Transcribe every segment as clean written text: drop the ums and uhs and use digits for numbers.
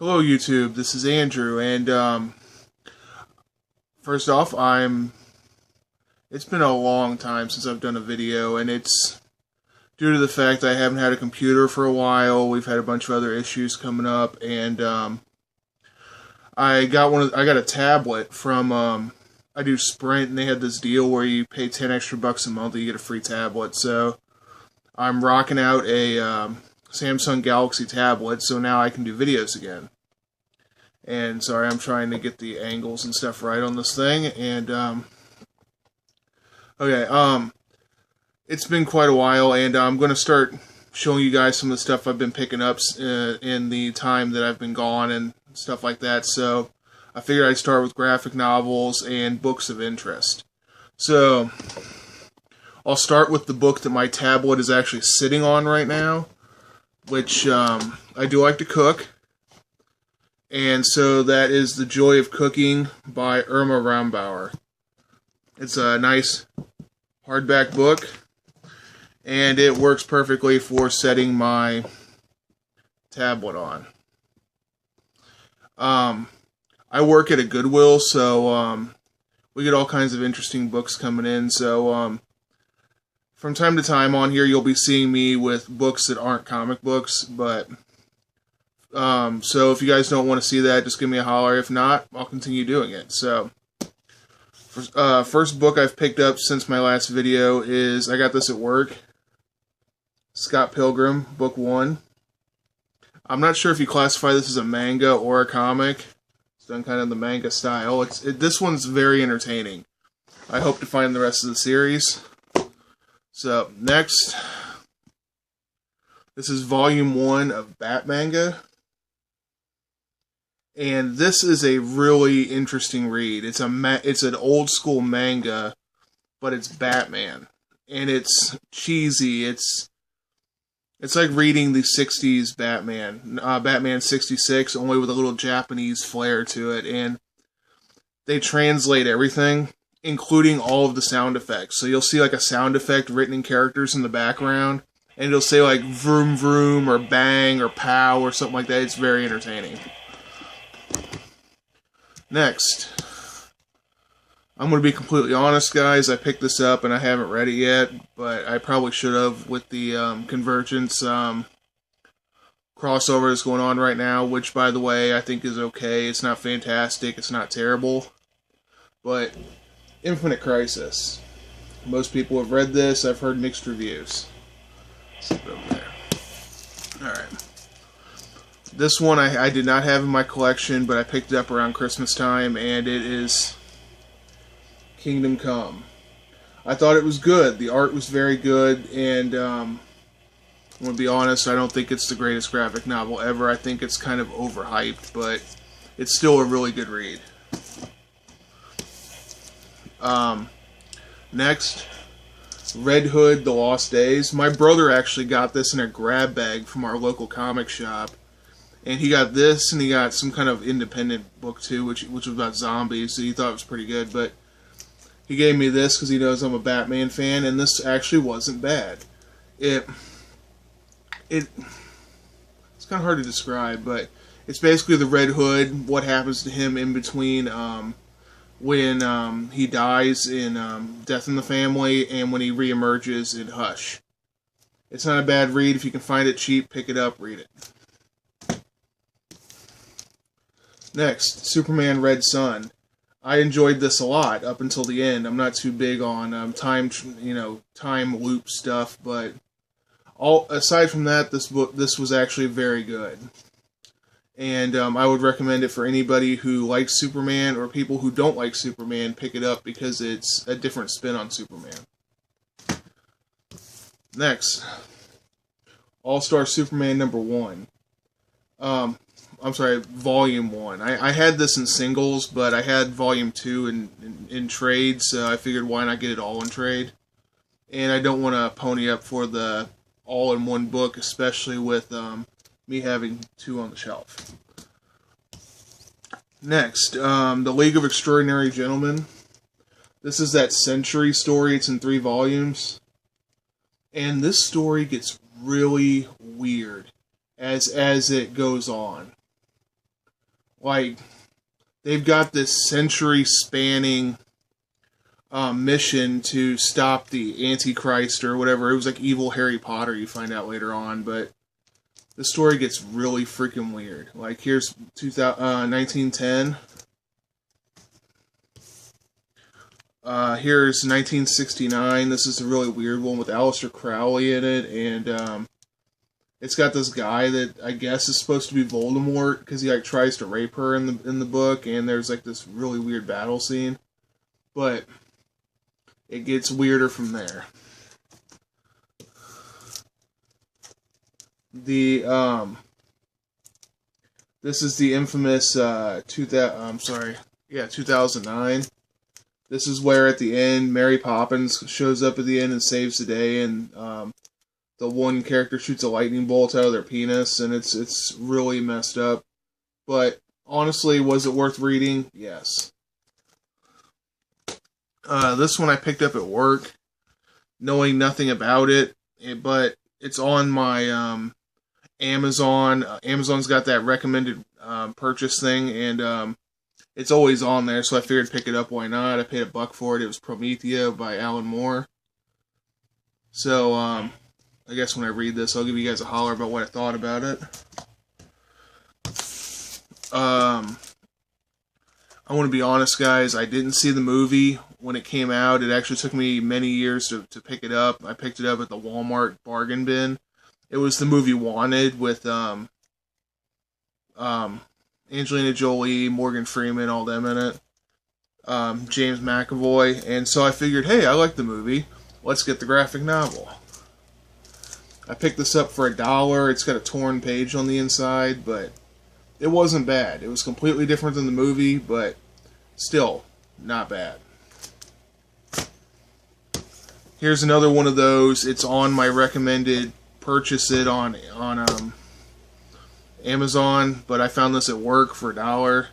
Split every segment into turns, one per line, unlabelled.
Hello YouTube, this is Andrew, and first off, it's been a long time since I've done a video, and it's due to the fact I haven't had a computer for a while. We've had a bunch of other issues coming up, and I got a tablet from I do Sprint, and they had this deal where you pay 10 extra bucks a month and you get a free tablet. So I'm rocking out a Samsung Galaxy tablet, so now I can do videos again. And sorry, I'm trying to get the angles and stuff right on this thing. And it's been quite a while, and I'm going to start showing you guys some of the stuff I've been picking up in the time that I've been gone and stuff like that. So I figured I'd start with graphic novels and books of interest. So I'll start with the book that my tablet is actually sitting on right now, which I do like to cook. And so that is The Joy of Cooking by Irma Rambauer. It's a nice hardback book, and it works perfectly for setting my tablet on. I work at a Goodwill, so we get all kinds of interesting books coming in. So from time to time on here, you'll be seeing me with books that aren't comic books, but so if you guys don't want to see that, just give me a holler. If not, I'll continue doing it. So first book I've picked up since my last video is, I got this at work, Scott Pilgrim, book 1. I'm not sure if you classify this as a manga or a comic. It's done kind of the manga style. This one's very entertaining. I hope to find the rest of the series. So, next, this is volume 1 of Batmanga. And this is a really interesting read. It's an old school manga, but it's Batman. And it's cheesy. It's like reading the 60s Batman. Batman 66, only with a little Japanese flair to it. And they translate everything, including all of the sound effects. So you'll see like a sound effect written in characters in the background, and it'll say like vroom vroom or bang or pow or something like that. It's very entertaining. Next, I'm going to be completely honest, guys. I picked this up and I haven't read it yet, but I probably should have with the Convergence crossover that's going on right now, which, by the way, I think is okay. It's not fantastic. It's not terrible. But Infinite Crisis. Most people have read this. I've heard mixed reviews. Sit over there. Alright. This one I did not have in my collection, but I picked it up around Christmas time, and it is Kingdom Come. I thought it was good. The art was very good, and I'm going to be honest, I don't think it's the greatest graphic novel ever. I think it's kind of overhyped, but it's still a really good read. Next, Red Hood, The Lost Days. My brother actually got this in a grab bag from our local comic shop. And he got this, and he got some kind of independent book too, which was about zombies, so he thought it was pretty good. But he gave me this because he knows I'm a Batman fan, and this actually wasn't bad. It's kind of hard to describe, but it's basically the Red Hood, what happens to him in between when he dies in Death in the Family and when he reemerges in Hush. It's not a bad read. If you can find it cheap, pick it up, read it. Next, Superman Red Sun. I enjoyed this a lot up until the end. I'm not too big on time loop stuff, but aside from that, this was actually very good. And I would recommend it for anybody who likes Superman or people who don't like Superman. Pick it up because it's a different spin on Superman. Next, All-Star Superman #1. I'm sorry, Volume 1. I had this in singles, but I had Volume 2 in trade, so I figured why not get it all in trade. And I don't want to pony up for the all-in-one book, especially with me having 2 on the shelf. Next, The League of Extraordinary Gentlemen. This is that Century story. It's in 3 volumes. And this story gets really weird as it goes on. like, they've got this century-spanning mission to stop the Antichrist or whatever. It was like evil Harry Potter, you find out later on, but the story gets really freaking weird. Like, here's 1910. Here's 1969. This is a really weird one with Aleister Crowley in it, and it's got this guy that I guess is supposed to be Voldemort because he like tries to rape her in the book, and there's like this really weird battle scene, but it gets weirder from there. This is the infamous 2009. This is where at the end Mary Poppins shows up at the end and saves the day, and the one character shoots a lightning bolt out of their penis, and it's really messed up. But honestly, was it worth reading? Yes. This one I picked up at work, knowing nothing about it, but it's on my Amazon. Amazon's got that recommended purchase thing, and it's always on there, so I figured pick it up. Why not? I paid $1 for it. It was Promethea by Alan Moore. So, I guess when I read this, I'll give you guys a holler about what I thought about it. I want to be honest, guys. I didn't see the movie when it came out. It actually took me many years to pick it up. I picked it up at the Walmart bargain bin. It was the movie Wanted with Angelina Jolie, Morgan Freeman, all them in it. James McAvoy. And so I figured, hey, I like the movie. Let's get the graphic novel. I picked this up for $1. It's got a torn page on the inside, but it wasn't bad. It was completely different than the movie, but still not bad. Here's another one of those. It's on my recommended purchase it on Amazon, but I found this at work for $1.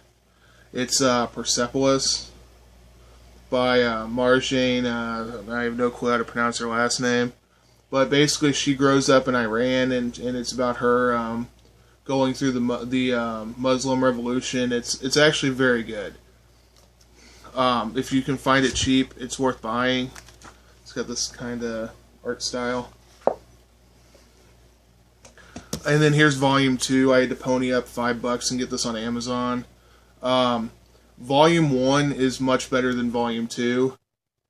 It's Persepolis by Marjane. I have no clue how to pronounce her last name, but basically she grows up in Iran, and it's about her going through the Muslim Revolution. It's actually very good. If you can find it cheap, it's worth buying. It's got this kind of art style. And then here's Volume 2. I had to pony up $5 and get this on Amazon. Volume 1 is much better than Volume 2.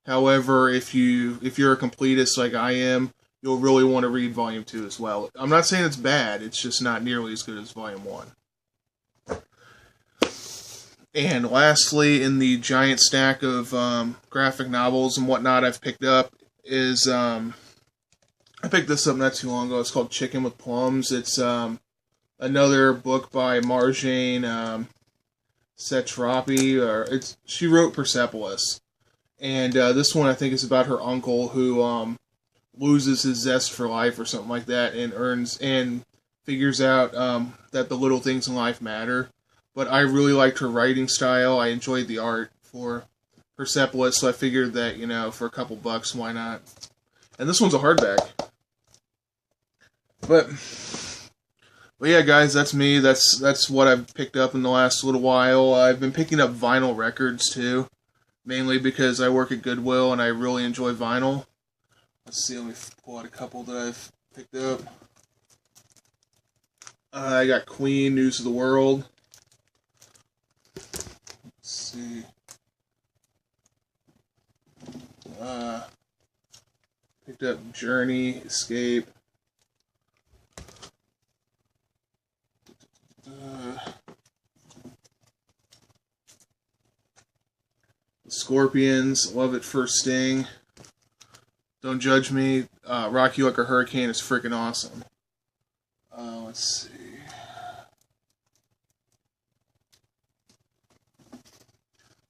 However, if you're a completist like I am, you'll really want to read Volume 2 as well. I'm not saying it's bad, it's just not nearly as good as Volume 1. And lastly, in the giant stack of graphic novels and whatnot I've picked up is... I picked this up not too long ago. It's called Chicken with Plums. It's another book by Marjane Satrapi. She wrote Persepolis. And this one I think is about her uncle who loses his zest for life or something like that, and figures out that the little things in life matter. But I really liked her writing style. I enjoyed the art for Persepolis, so I figured that, for a couple bucks, why not? And this one's a hardback. But yeah, guys, that's me. That's what I've picked up in the last little while. I've been picking up vinyl records, too. Mainly because I work at Goodwill and I really enjoy vinyl. Let's see, let me pull out a couple that I've picked up. I got Queen, News of the World. Let's see. Picked up Journey, Escape. Scorpions, Love at First Sting. Don't judge me. Rock You Like a Hurricane is freaking awesome. Let's see.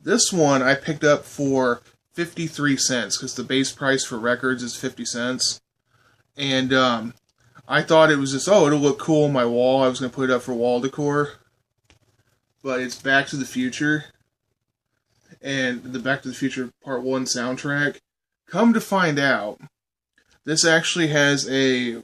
This one I picked up for 53 cents because the base price for records is 50 cents. And I thought it was just, it'll look cool on my wall. I was going to put it up for wall decor. But it's Back to the Future. And the Back to the Future Part 1 soundtrack. Come to find out, this actually has a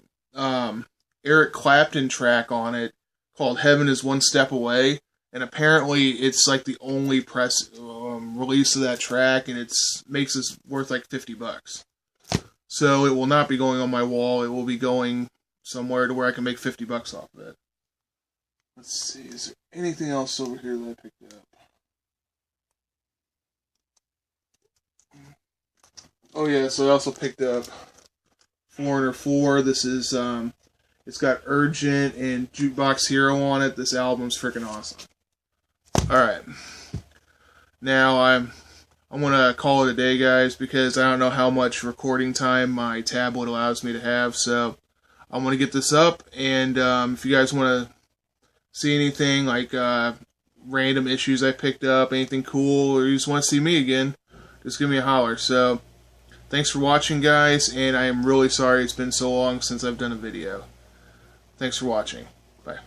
Eric Clapton track on it called Heaven is One Step Away. and apparently it's like the only press release of that track, and makes it worth like $50. So it will not be going on my wall. It will be going somewhere to where I can make $50 off of it. Let's see, is there anything else over here that I picked up? Oh yeah, so I also picked up Foreigner 4. This is it's got Urgent and Jukebox Hero on it. This album's freaking awesome. Alright. Now I'm gonna call it a day, guys, because I don't know how much recording time my tablet allows me to have, so I'm gonna get this up, and if you guys wanna see anything like random issues I picked up, anything cool, or you just want to see me again, just give me a holler. So thanks for watching, guys, and I am really sorry it's been so long since I've done a video. Thanks for watching. Bye.